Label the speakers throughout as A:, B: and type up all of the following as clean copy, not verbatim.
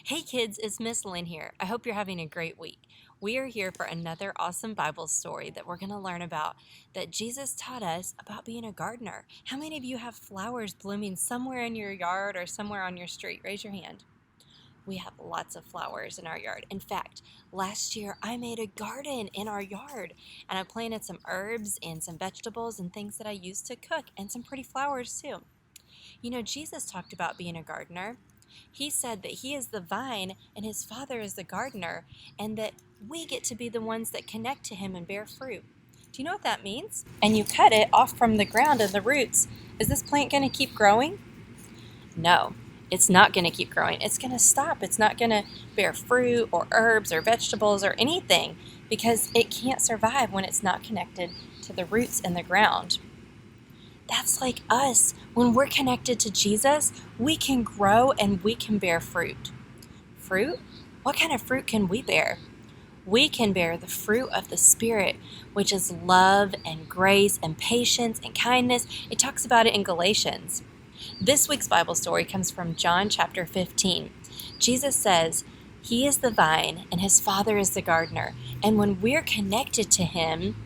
A: Hey kids, it's Miss Lynne here. I hope you're having a great week. We are here for another awesome Bible story that we're going to learn about that Jesus taught us about being a gardener. How many of you have flowers blooming somewhere in your yard or somewhere on your street? Raise your hand. We have lots of flowers in our yard. In fact, last year I made a garden in our yard and I planted some herbs and some vegetables and things that I used to cook and some pretty flowers too. You know, Jesus talked about being a gardener. He said that he is the vine and his Father is the gardener, and that we get to be the ones that connect to him and bear fruit. Do you know what that means? And you cut it off from the ground and the roots. Is this plant going to keep growing? No, it's not going to keep growing. It's going to stop. It's not going to bear fruit or herbs or vegetables or anything because it can't survive when it's not connected to the roots and the ground. That's like us. When we're connected to Jesus, we can grow and we can bear fruit. Fruit? What kind of fruit can we bear? We can bear the fruit of the Spirit, which is love and grace and patience and kindness. It talks about it in Galatians. This week's Bible story comes from John chapter 15. Jesus says, He is the vine and His Father is the gardener. And when we're connected to Him,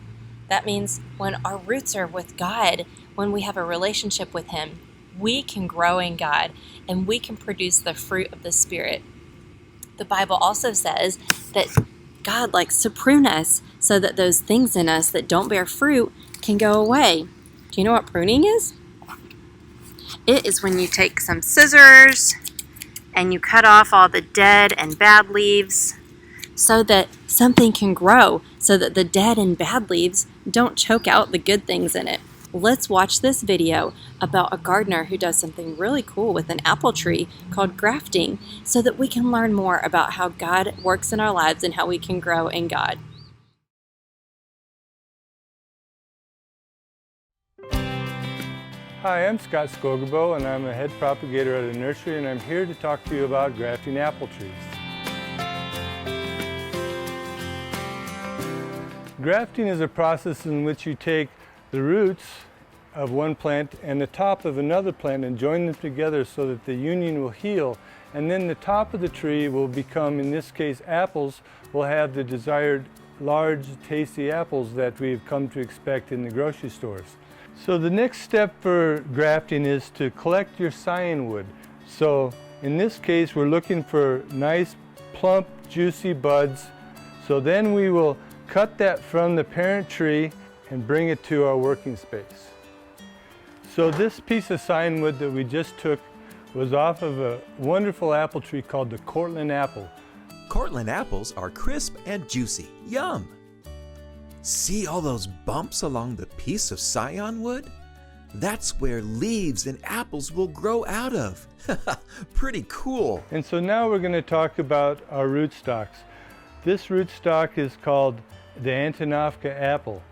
A: that means when our roots are with God, when we have a relationship with Him, we can grow in God and we can produce the fruit of the Spirit. The Bible also says that God likes to prune us so that those things in us that don't bear fruit can go away. Do you know what pruning is? It is when you take some scissors and you cut off all the dead and bad leaves so that something can grow, so that the dead and bad leaves don't choke out the good things in it. Let's watch this video about a gardener who does something really cool with an apple tree called grafting so that we can learn more about how God works in our lives and how we can grow in God.
B: Hi, I'm Scott Skogabo and I'm a head propagator at a nursery, and I'm here to talk to you about grafting apple trees. Grafting is a process in which you take the roots of one plant and the top of another plant and join them together so that the union will heal, and then the top of the tree will become, in this case apples, will have the desired large tasty apples that we've come to expect in the grocery stores. So the next step for grafting is to collect your scion wood. So in this case we're looking for nice plump juicy buds. So then we will cut that from the parent tree and bring it to our working space. So this piece of scion wood that we just took was off of a wonderful apple tree called the Cortland apple.
C: Cortland apples are crisp and juicy. Yum! See all those bumps along the piece of scion wood? That's where leaves and apples will grow out of. Pretty cool.
B: And so now we're going to talk about our rootstocks. This rootstock is called the Antonovka apple.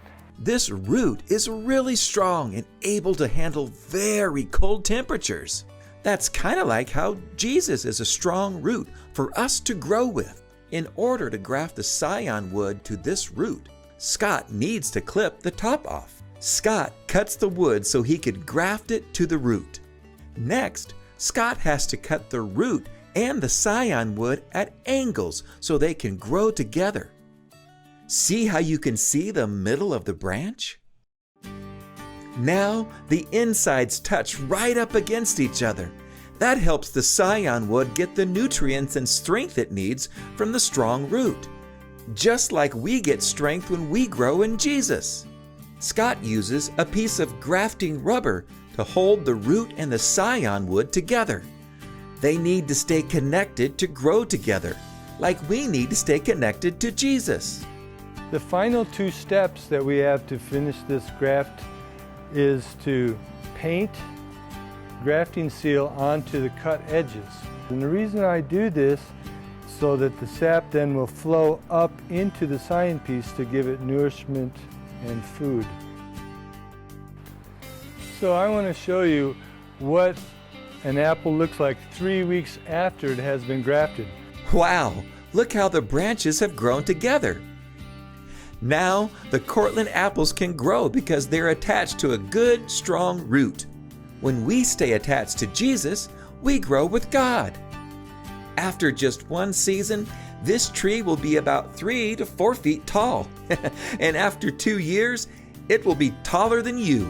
C: This root is really strong and able to handle very cold temperatures. That's kind of like how Jesus is a strong root for us to grow with. In order to graft the scion wood to this root, Scott needs to clip the top off. Scott cuts the wood so he could graft it to the root. Next, Scott has to cut the root and the scion wood at angles so they can grow together. See how you can see the middle of the branch? Now the insides touch right up against each other. That helps the scion wood get the nutrients and strength it needs from the strong root. Just like we get strength when we grow in Jesus. Scott uses a piece of grafting rubber to hold the root and the scion wood together. They need to stay connected to grow together, like we need to stay connected to Jesus.
B: The final two steps that we have to finish this graft is to paint grafting seal onto the cut edges. And the reason I do this so that the sap then will flow up into the scion piece to give it nourishment and food. So I want to show you what an apple looks like 3 weeks after it has been grafted.
C: Wow, look how the branches have grown together. Now the Cortland apples can grow because they're attached to a good, strong root. When we stay attached to Jesus, we grow with God. After just one season, this tree will be about 3 to 4 feet tall. And after 2 years, it will be taller than you.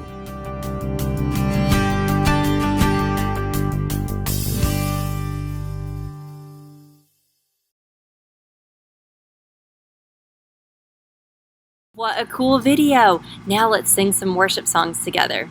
A: What a cool video! Now let's sing some worship songs together.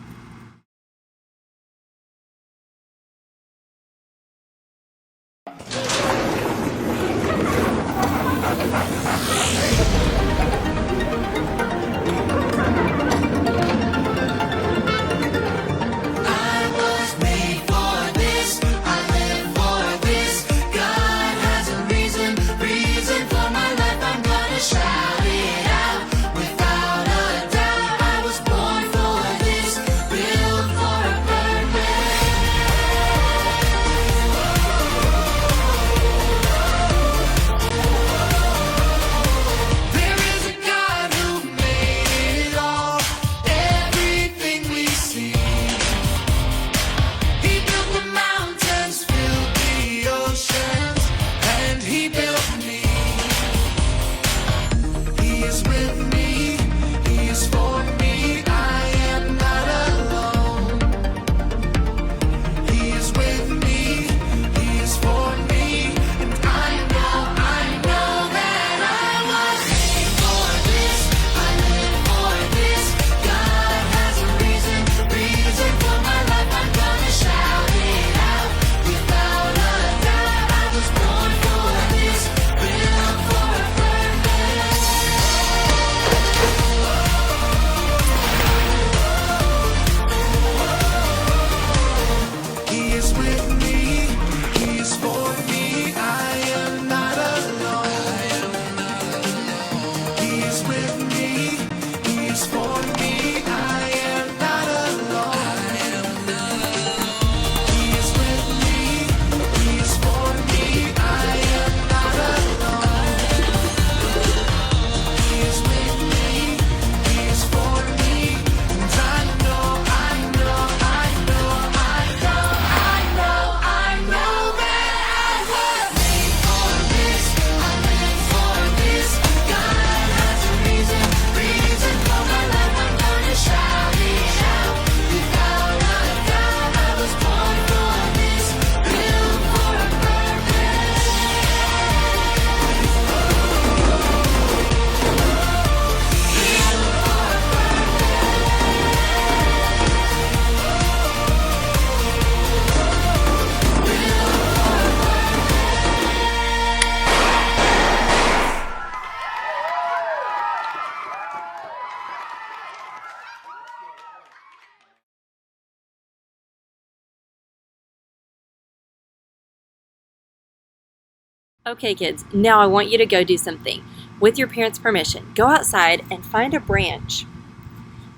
A: Okay, kids, now I want you to go do something. With your parents' permission, go outside and find a branch.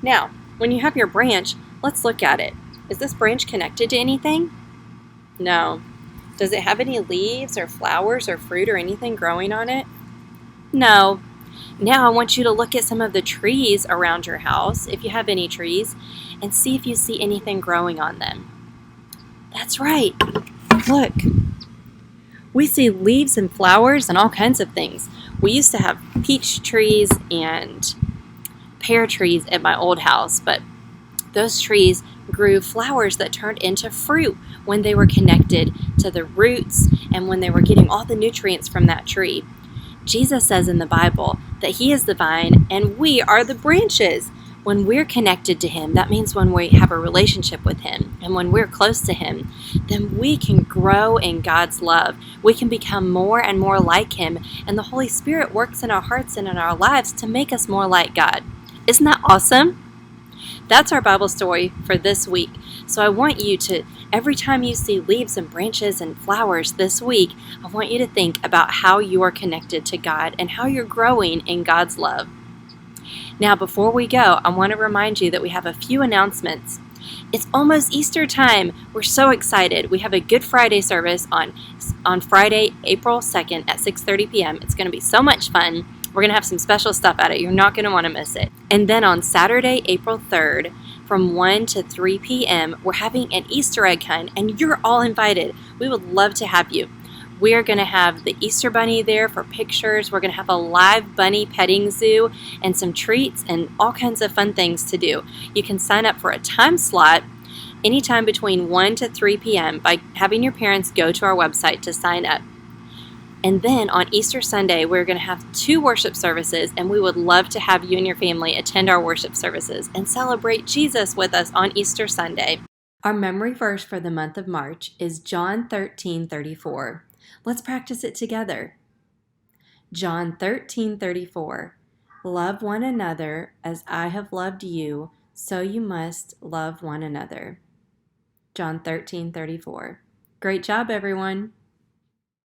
A: Now, when you have your branch, let's look at it. Is this branch connected to anything? No. Does it have any leaves or flowers or fruit or anything growing on it? No. Now I want you to look at some of the trees around your house, if you have any trees, and see if you see anything growing on them. That's right. Look. We see leaves and flowers and all kinds of things. We used to have peach trees and pear trees at my old house, but those trees grew flowers that turned into fruit when they were connected to the roots and when they were getting all the nutrients from that tree. Jesus says in the Bible that He is the vine and we are the branches. When we're connected to Him, that means when we have a relationship with Him and when we're close to Him, then we can grow in God's love. We can become more and more like Him, and the Holy Spirit works in our hearts and in our lives to make us more like God. Isn't that awesome? That's our Bible story for this week. So I want you to, every time you see leaves and branches and flowers this week, I want you to think about how you are connected to God and how you're growing in God's love. Now, before we go, I want to remind you that we have a few announcements. It's almost Easter time. We're so excited. We have a Good Friday service on Friday, April 2nd at 6:30 p.m. It's going to be so much fun. We're going to have some special stuff at it. You're not going to want to miss it. And then on Saturday, April 3rd, from 1 to 3 p.m., we're having an Easter egg hunt, and you're all invited. We would love to have you. We are going to have the Easter Bunny there for pictures. We're going to have a live bunny petting zoo and some treats and all kinds of fun things to do. You can sign up for a time slot anytime between 1 to 3 p.m. by having your parents go to our website to sign up. And then on Easter Sunday, we're going to have 2 worship services, and we would love to have you and your family attend our worship services and celebrate Jesus with us on Easter Sunday. Our memory verse for the month of March is John 13:34. Let's practice it together. John 13:34. Love one another as I have loved you, so you must love one another. John 13:34. Great job, everyone.